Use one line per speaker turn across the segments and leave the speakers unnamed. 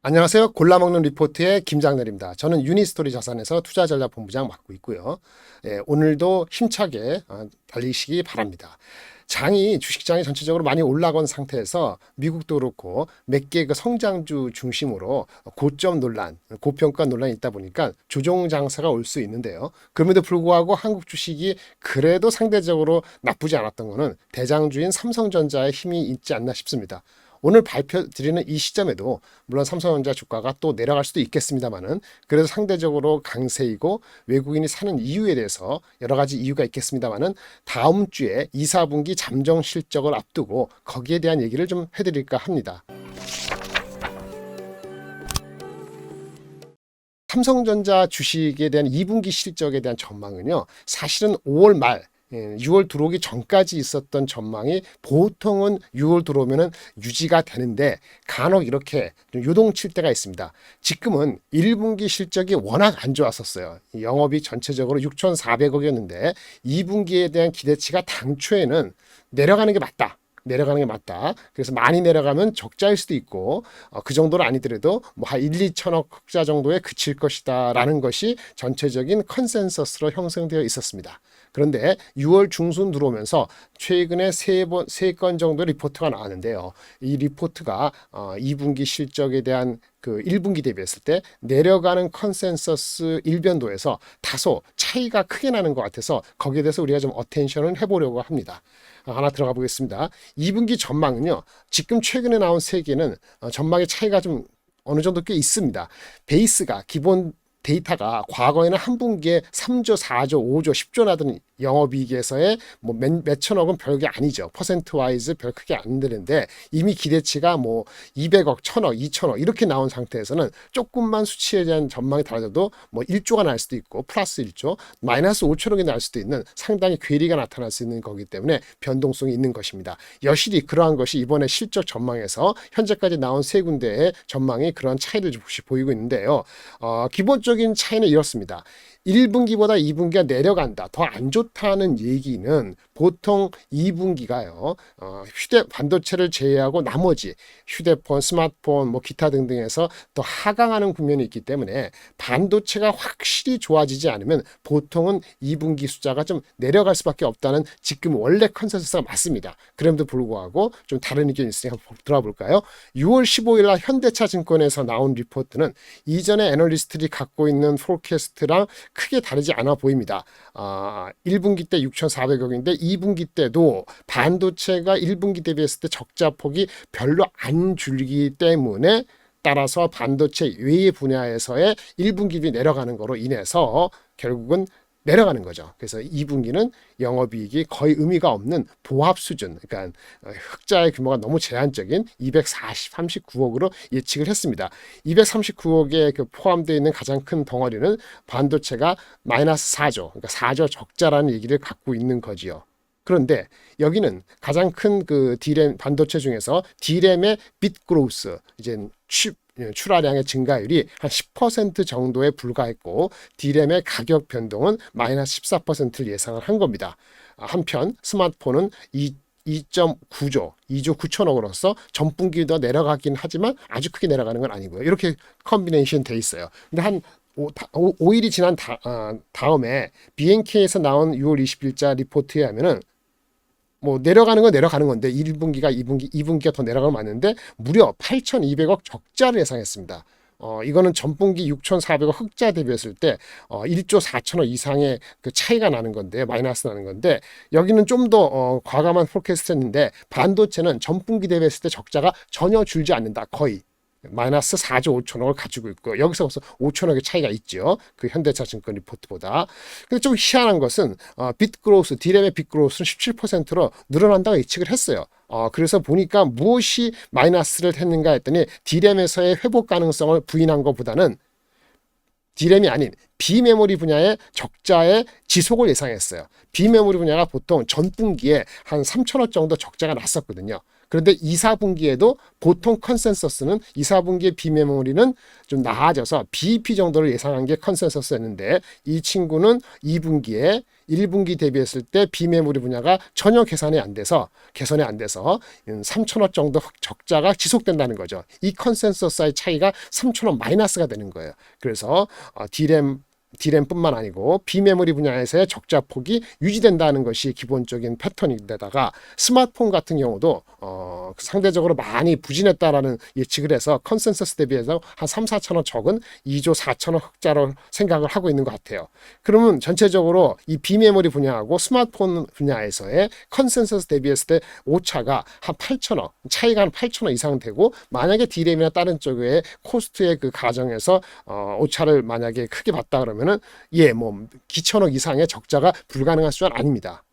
안녕하세요. 골라먹는 리포트의 김장렬입니다. 저는 유니스토리 자산에서 투자전략본부장 맡고 있고요. 오늘도 힘차게 달리시기 바랍니다. 주식장이 전체적으로 많이 올라간 상태에서 미국도 그렇고 몇 개 그 성장주 중심으로 고점 논란, 고평가 논란이 있다 보니까 조정 장세가 올 수 있는데요. 그럼에도 불구하고 한국 주식이 그래도 상대적으로 나쁘지 않았던 것은 대장주인 삼성전자의 힘이 있지 않나 싶습니다. 오늘 발표 드리는 이 시점에도 물론 삼성전자 주가가 또 내려갈 수도 있겠습니다만은 그래도 상대적으로 강세이고 외국인이 사는 이유에 대해서 여러 가지 이유가 있겠습니다만은 다음 주에 2, 4분기 잠정 실적을 앞두고 거기에 대한 얘기를 좀 해드릴까 합니다. 삼성전자 주식에 대한 2분기 실적에 대한 전망은요, 사실은 5월 말 6월 들어오기 전까지 있었던 전망이 보통은 6월 들어오면은 유지가 되는데 간혹 이렇게 요동칠 때가 있습니다. 지금은 1분기 실적이 워낙 안 좋았었어요. 영업이익 전체적으로 6,400억이었는데 2분기에 대한 기대치가 당초에는 내려가는 게 맞다. 그래서 많이 내려가면 적자일 수도 있고 그 정도는 아니더라도 뭐 한 1, 2천억 흑자 정도에 그칠 것이다 라는 것이 전체적인 컨센서스로 형성되어 있었습니다. 그런데 6월 중순 들어오면서 최근에 세 건 정도 리포트가 나왔는데요. 이 리포트가 2분기 실적에 대한 그 1분기 대비했을 때 내려가는 컨센서스 일변도에서 다소 차이가 크게 나는 것 같아서 거기에 대해서 우리가 좀 어텐션을 해보려고 합니다. 하나 들어가 보겠습니다. 2분기 전망은요. 지금 최근에 나온 세 개는 전망의 차이가 좀 어느 정도 꽤 있습니다. 베이스가 기본 데이터가 과거에는 한 분기에 3조, 4조, 5조, 10조 나던 영업이익에서의 뭐 몇천억은 별게 아니죠. 퍼센트 와이즈 별 크게 안 되는데 이미 기대치가 뭐 200억, 1000억, 2000억 이렇게 나온 상태에서는 조금만 수치에 대한 전망이 달라져도 뭐 1조가 날 수도 있고 플러스 1조, 마이너스 5천억이 날 수도 있는 상당히 괴리가 나타날 수 있는 거기 때문에 변동성이 있는 것입니다. 여실히 그러한 것이 이번에 실적 전망에서 현재까지 나온 세 군데의 전망이 그런 차이를 보이고 있는데요. 기본적인 차이는 이렇습니다. 1분기보다 2분기가 내려간다. 더 안 좋다는 얘기는 보통 2분기가요. 반도체를 제외하고 나머지 휴대폰, 스마트폰, 뭐 기타 등등에서 더 하강하는 국면이 있기 때문에 반도체가 확실히 좋아지지 않으면 보통은 2분기 숫자가 좀 내려갈 수밖에 없다는 지금 원래 컨센서스가 맞습니다. 그럼에도 불구하고 좀 다른 의견이 있으니 한번 들어볼까요? 6월 15일 날 현대차 증권에서 나온 리포트는 이전에 애널리스트들이 갖고 있는 포캐스트랑 크게 다르지 않아 보입니다. 1분기 때 6,400억인데 2분기 때도 반도체가 1분기 대비했을 때 적자폭이 별로 안 줄기 때문에 따라서 반도체 외의 분야에서의 1분기 대비 내려가는 거로 인해서 결국은 내려가는 거죠. 그래서 2분기는 영업이익이 거의 의미가 없는 보합 수준, 그러니까 흑자의 규모가 너무 제한적인 239억으로 예측을 했습니다. 239억에 포함되어 있는 가장 큰 덩어리는 반도체가 마이너스 4조, 그러니까 4조 적자라는 얘기를 갖고 있는 거지요. 그런데 여기는 가장 큰 그 D램 반도체 중에서 D램의 빗 그로스, 이제 출하량의 증가율이 한 10% 정도에 불과했고 D램의 가격 변동은 마이너스 14%를 예상을 한 겁니다. 한편 스마트폰은 2.9조, 2조 9천억으로서 전분기도 내려가긴 하지만 아주 크게 내려가는 건 아니고요. 이렇게 컨비네이션 돼 있어요. 근데 한 5일이 지난 다음에 BNK에서 나온 6월 20일자 리포트에 하면은 뭐 내려가는 건 내려가는 건데 1분기가 2분기가 더 내려가면 맞는데 무려 8,200억 적자를 예상했습니다. 이거는 전분기 6,400억 흑자 대비했을 때 1조 4천억 이상의 그 차이가 나는 건데 마이너스 나는 건데 여기는 좀 더 과감한 포캐스트였는데 반도체는 전분기 대비했을 때 적자가 전혀 줄지 않는다. 거의 마이너스 4조 5천억을 가지고 있고 여기서 벌써 5천억의 차이가 있죠. 그 현대차 증권 리포트보다. 근데 좀 희한한 것은 빗그로스, D램의 빗그로스는 17%로 늘어난다고 예측을 했어요. 그래서 보니까 무엇이 마이너스를 했는가 했더니 D램에서의 회복 가능성을 부인한 것보다는 D램이 아닌 비메모리 분야의 적자의 지속을 예상했어요. 비메모리 분야가 보통 전분기에 한 3천억 정도 적자가 났었거든요. 그런데 2, 4분기에도 보통 컨센서스는 2, 4분기의 비메모리는 좀 나아져서 BEP 정도를 예상한 게 컨센서스였는데 이 친구는 2분기에 1분기 대비했을 때 비메모리 분야가 전혀 개선이 안 돼서 3천억 정도 적자가 지속된다는 거죠. 이 컨센서스의 차이가 3천억 마이너스가 되는 거예요. 그래서 D램뿐만 아니고 비메모리 분야에서의 적자 폭이 유지된다는 것이 기본적인 패턴인데다가 스마트폰 같은 경우도 상대적으로 많이 부진했다라는 예측을 해서 컨센서스 대비해서 한 3, 4천억 적은 2조 4천억 흑자로 생각을 하고 있는 것 같아요. 그러면 전체적으로 이 비메모리 분야하고 스마트폰 분야에서의 컨센서스 대비했을 때 오차가 한 8천억, 차이가 한 8천억 이상 되고 만약에 D램이나 다른 쪽의 코스트의 그 가정에서 오차를 만약에 크게 봤다 그러면은 뭐 기천억 이상의 적자가 불가능한 수준 아닙니다.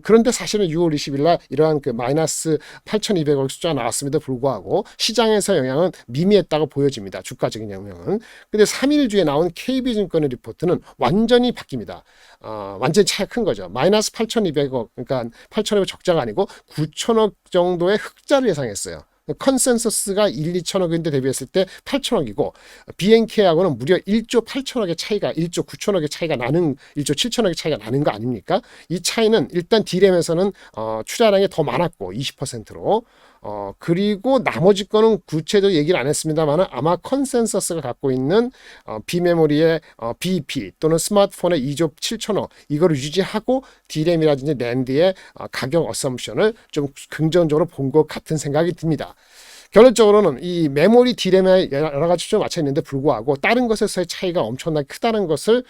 그런데 사실은 6월 20일 날 이러한 그 마이너스 8,200억 숫자가 나왔음에도 불구하고 시장에서 영향은 미미했다고 보여집니다. 주가적인 영향은. 근데 3일 주에 나온 KB증권의 리포트는 완전히 바뀝니다. 완전히 차이가 큰 거죠. 마이너스 8,200억, 그러니까 8,200억 적자가 아니고 9천억 정도의 흑자를 예상했어요. 컨센서스가 1, 2천억인데 대비했을 때 8천억이고 BNK하고는 무려 1조 8천억의 차이가 1조 9천억의 차이가 나는 1조 7천억의 차이가 나는 거 아닙니까? 이 차이는 일단 D램에서는 투자량이 더 많았고 20%로 그리고 나머지 거는 구체적으로 얘기를 안 했습니다만 아마 컨센서스가 갖고 있는 비메모리의 BEP 또는 스마트폰의 2조 7천억 이거를 유지하고 D램이라든지 낸드의 가격 어썸션을 좀 긍정적으로 본 것 같은 생각이 듭니다. 결론적으로는 이 메모리 D램에 여러 가지 좀 맞춰 있는데 불구하고 다른 것에서의 차이가 엄청나게 크다는 것을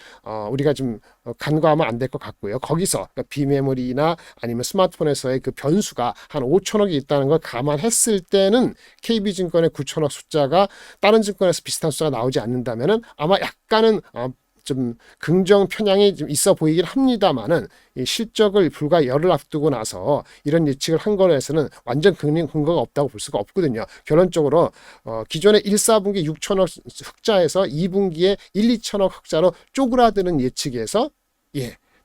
우리가 좀 간과하면 안 될 것 같고요. 거기서 그러니까 비메모리나 아니면 스마트폰에서의 그 변수가 한 5천억이 있다는 걸 감안했을 때는 KB증권의 9천억 숫자가 다른 증권에서 비슷한 숫자가 나오지 않는다면은 아마 약간은 좀 긍정 편향이 좀 있어 보이긴 합니다만은 이 실적을 불과 열흘 앞두고 나서 이런 예측을 한 거에서는 완전 근거가 없다고 볼 수가 없거든요. 결론적으로 기존의 1, 4분기 6천억 흑자에서 2분기에 1, 2천억 흑자로 쪼그라드는 예측에서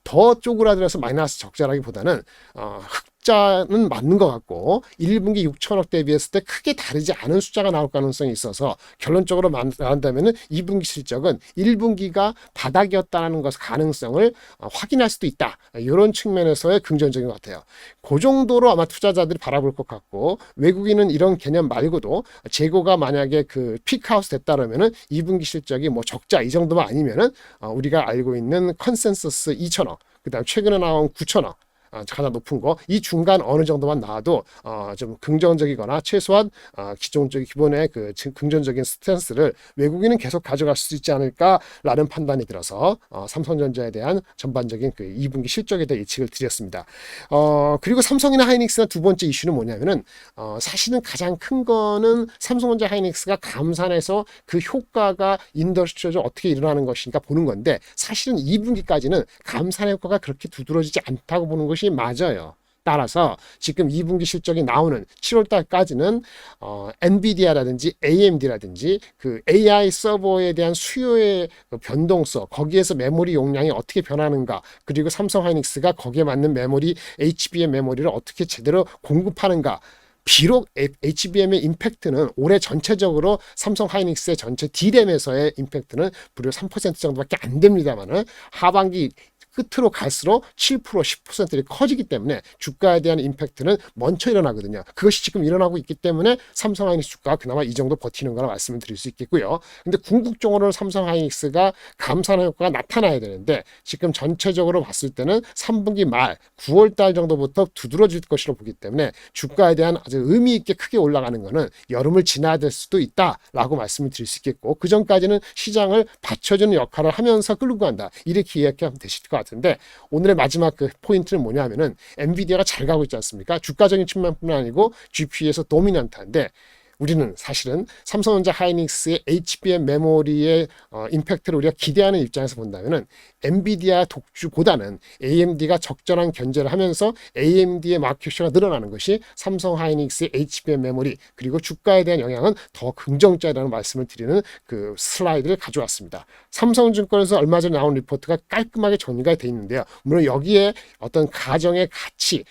더 쪼그라들어서 마이너스 적자라기보다는 흑자는 맞는 것 같고 1분기 6천억 대비했을 때 크게 다르지 않은 숫자가 나올 가능성이 있어서 결론적으로 말한다면 2분기 실적은 1분기가 바닥이었다는 것 가능성을 확인할 수도 있다. 이런 측면에서의 긍정적인 것 같아요. 그 정도로 아마 투자자들이 바라볼 것 같고 외국인은 이런 개념 말고도 재고가 만약에 그 피크아웃 됐다 그러면은 2분기 실적이 뭐 적자 이 정도만 아니면은 우리가 알고 있는 컨센서스 2천억 그다음 최근에 나온 9천억 가장 높은 거 이 중간 어느 정도만 나와도 좀 긍정적이거나 최소한 기본의 그 긍정적인 스탠스를 외국인은 계속 가져갈 수 있지 않을까라는 판단이 들어서 삼성전자에 대한 전반적인 그 2분기 실적에 대해 예측을 드렸습니다. 그리고 삼성이나 하이닉스나 두 번째 이슈는 뭐냐면은 사실은 가장 큰 거는 삼성전자 하이닉스가 감산해서 그 효과가 인더스트리얼적으로 어떻게 일어나는 것인가 보는 건데 사실은 2분기까지는 감산 효과가 그렇게 두드러지지 않다고 보는 것이 맞아요. 따라서 지금 2분기 실적이 나오는 7월 달까지는 엔비디아라든지 AMD라든지 그 AI 서버에 대한 수요의 변동성, 거기에서 메모리 용량이 어떻게 변하는가, 그리고 삼성 하이닉스가 거기에 맞는 메모리 HBM 메모리를 어떻게 제대로 공급하는가. 비록 HBM의 임팩트는 올해 전체적으로 삼성 하이닉스의 전체 D램에서의 임팩트는 무려 3% 정도밖에 안 됩니다만은 하반기 끝으로 갈수록 7%, 10%이 커지기 때문에 주가에 대한 임팩트는 먼저 일어나거든요. 그것이 지금 일어나고 있기 때문에 삼성 하이닉스 주가가 그나마 이 정도 버티는 거라 말씀을 드릴 수 있겠고요. 근데 궁극적으로는 삼성 하이닉스가 감산 효과가 나타나야 되는데 지금 전체적으로 봤을 때는 3분기 말 9월 달 정도부터 두드러질 것으로 보기 때문에 주가에 대한 아주 의미 있게 크게 올라가는 거는 여름을 지나야 될 수도 있다라고 말씀을 드릴 수 있겠고 그 전까지는 시장을 받쳐주는 역할을 하면서 끌고 간다. 이렇게 이야기하면 되실 것 같아요. 같은데 오늘의 마지막 그 포인트는 뭐냐면은 엔비디아가 잘 가고 있지 않습니까? 주가적인 측면뿐만 아니고 GPU에서 도미넌트한데 우리는 사실은 삼성전자 하이닉스의 HBM 메모리의 임팩트를 우리가 기대하는 입장에서 본다면은 엔비디아 독주보다는 AMD가 적절한 견제를 하면서 AMD의 마켓슈가 늘어나는 것이 삼성 하이닉스의 HBM 메모리 그리고 주가에 대한 영향은 더 긍정적이라는 말씀을 드리는 그 슬라이드를 가져왔습니다. 삼성증권에서 얼마 전에 나온 리포트가 깔끔하게 정리가 돼 있는데요. 물론 여기에 어떤 가정의 가치,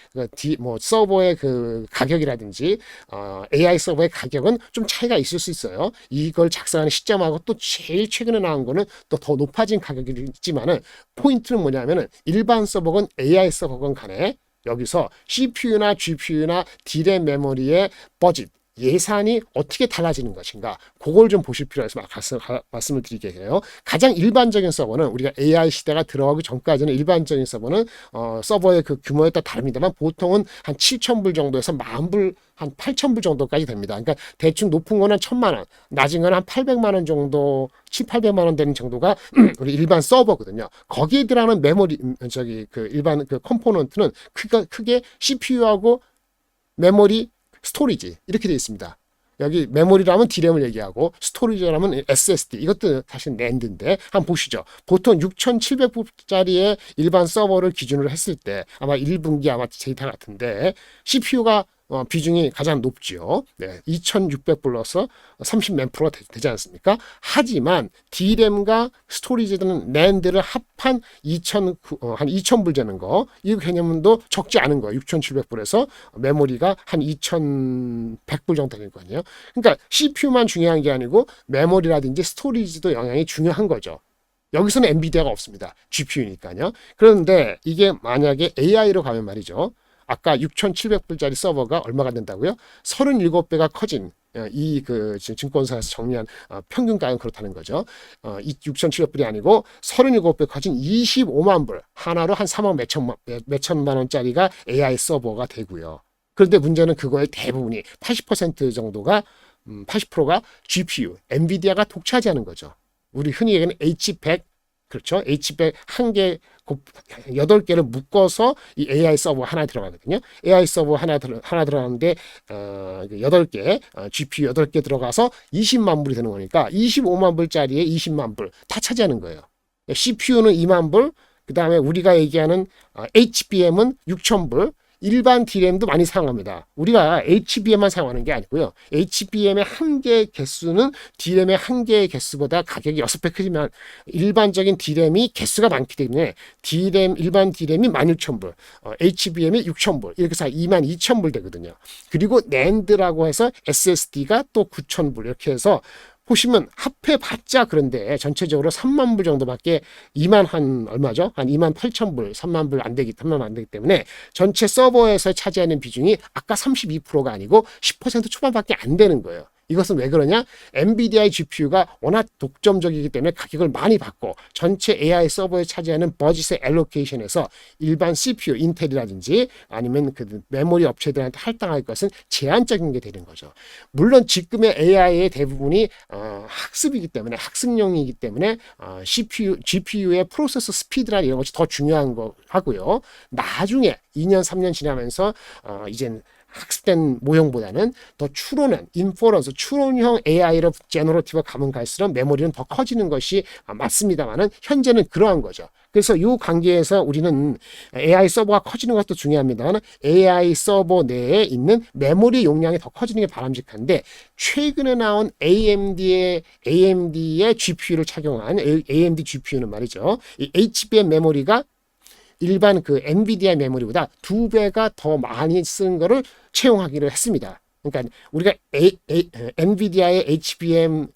뭐 서버의 그 가격이라든지 AI 서버의 가격은 좀 차이가 있을 수 있어요. 이걸 작성하는 시점하고 또 제일 최근에 나온 거는 또 더 높아진 가격이 있지만은 포인트는 뭐냐면은 일반 서버건 AI 서버건 간에 여기서 CPU나 GPU나 D램 메모리의 버짓 예산이 어떻게 달라지는 것인가 그걸 좀 보실 필요가 있어서 말씀을 드리게 해요. 가장 일반적인 서버는 우리가 AI 시대가 들어가기 전까지는 일반적인 서버는 서버의 그 규모에 따라 다릅니다만 보통은 한 7,000불 정도에서 10,000불 한 8,000불 정도까지 됩니다. 그러니까 대충 높은 거는 1,000만 원, 낮은 거는 한 800만 원 정도, 7,800만 원 되는 정도가 우리 일반 서버거든요. 거기에 들어가는 메모리 그 일반 그 컴포넌트는 크게 CPU하고 메모리 스토리지 이렇게 되어 있습니다. 여기 메모리라면 D램을 얘기하고 스토리지라면 SSD 이것도 사실 낸드인데 한번 보시죠. 보통 6,700불짜리의 일반 서버를 기준으로 했을 때 아마 1분기 아마 데이터 같은데 CPU가 비중이 가장 높지요. 네, 2,600불러서 30몇% 되지 않습니까? 하지만 D램과 스토리지는 낸드를 합한 한 2,000불 되는 거, 이 개념도 적지 않은 거예요. 6,700불에서 메모리가 한 2,100불 정도 되는 거아니에요. 그러니까 CPU만 중요한 게 아니고 메모리라든지 스토리지도 영향이 중요한 거죠. 여기서는 엔비디아가 없습니다. GPU니까요. 그런데 이게 만약에 AI로 가면 말이죠. 아까 6,700불짜리 서버가 얼마가 된다고요? 37배가 커진 이 그 증권사에서 정리한 평균가는 그렇다는 거죠. 6,700불이 아니고 37배 커진 25만 불 하나로 한 3억 몇천만 원짜리가 AI 서버가 되고요. 그런데 문제는 그거의 대부분이 80% 정도가 80%가 GPU, 엔비디아가 독차지하는 거죠. 우리 흔히 얘기하는 H100 그렇죠. H100 한 개, 8개를 묶어서 이 AI 서버 하나 들어가거든요. AI 서버 하나 들어가는데 8개, GPU 8개 들어가서 20만 불이 되는 거니까 25만 불짜리에 20만 불 다 차지하는 거예요. CPU는 2만 불, 그 다음에 우리가 얘기하는 HBM은 6천 불, 일반 D램도 많이 사용합니다. 우리가 HBM만 사용하는 게 아니고요. HBM의 한 개의 개수는 D램의 한 개의 개수보다 가격이 6배 크지만 일반적인 D램이 개수가 많기 때문에 일반 D램이 16,000불, HBM이 6,000불, 이렇게 해서 22,000불 되거든요. 그리고 낸드라고 해서 SSD가 또 9,000불 이렇게 해서 보시면 합해봤자 그런데 전체적으로 3만 불 정도밖에 2만 한 얼마죠? 한 2만 8천 불, 3만 불 안 되기 때문에 전체 서버에서 차지하는 비중이 아까 32%가 아니고 10% 초반밖에 안 되는 거예요. 이것은 왜 그러냐? 엔비디아의 GPU가 워낙 독점적이기 때문에 가격을 많이 받고 전체 AI 서버에 차지하는 버짓의 알로케이션에서 일반 CPU, 인텔이라든지 아니면 그 메모리 업체들한테 할당할 것은 제한적인 게 되는 거죠. 물론 지금의 AI의 대부분이 학습이기 때문에 학습용이기 때문에 CPU, GPU의 프로세서 스피드나 이런 것이 더 중요한 거 하고요. 나중에 2년, 3년 지나면서 이젠 학습된 모형보다는 더 추론한 인퍼런스, 추론형 AI로 제너러티브가 가면 갈수록 메모리는 더 커지는 것이 맞습니다만은 현재는 그러한 거죠. 그래서 이 관계에서 우리는 AI 서버가 커지는 것도 중요합니다만 AI 서버 내에 있는 메모리 용량이 더 커지는 게 바람직한데 최근에 나온 AMD의 GPU를 착용한 AMD GPU는 말이죠. 이 HBM 메모리가 일반 그 엔비디아 메모리보다 2배가 더 많이 쓴 거를 채용하기로 했습니다. 그러니까 우리가 엔비디아의 HBM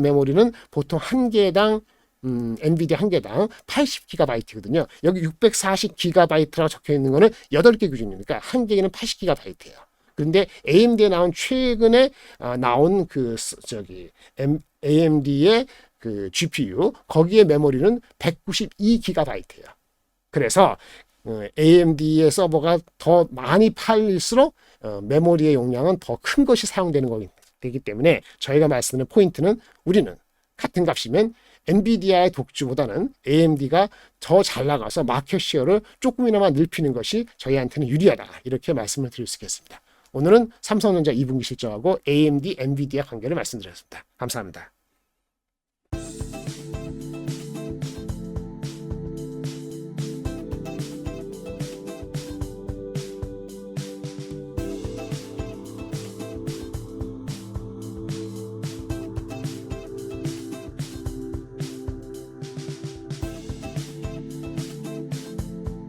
메모리는 보통 한 개당 엔비디아 한 개당 80GB거든요. 여기 640GB라고 적혀 있는 거는 8개 기준이니까 한 개는 80GB예요. 그런데 AMD에 나온 최근에 나온 AMD의 그 GPU 거기에 메모리는 192GB예요. 그래서 AMD의 서버가 더 많이 팔릴수록 메모리의 용량은 더 큰 것이 사용되는 거기 때문에 저희가 말씀드리는 포인트는 우리는 같은 값이면 엔비디아의 독주보다는 AMD가 더 잘 나가서 마켓 시어를 조금이나마 넓히는 것이 저희한테는 유리하다. 이렇게 말씀을 드릴 수 있겠습니다. 오늘은 삼성전자 2분기 실적하고 AMD, 엔비디아 관계를 말씀드렸습니다. 감사합니다.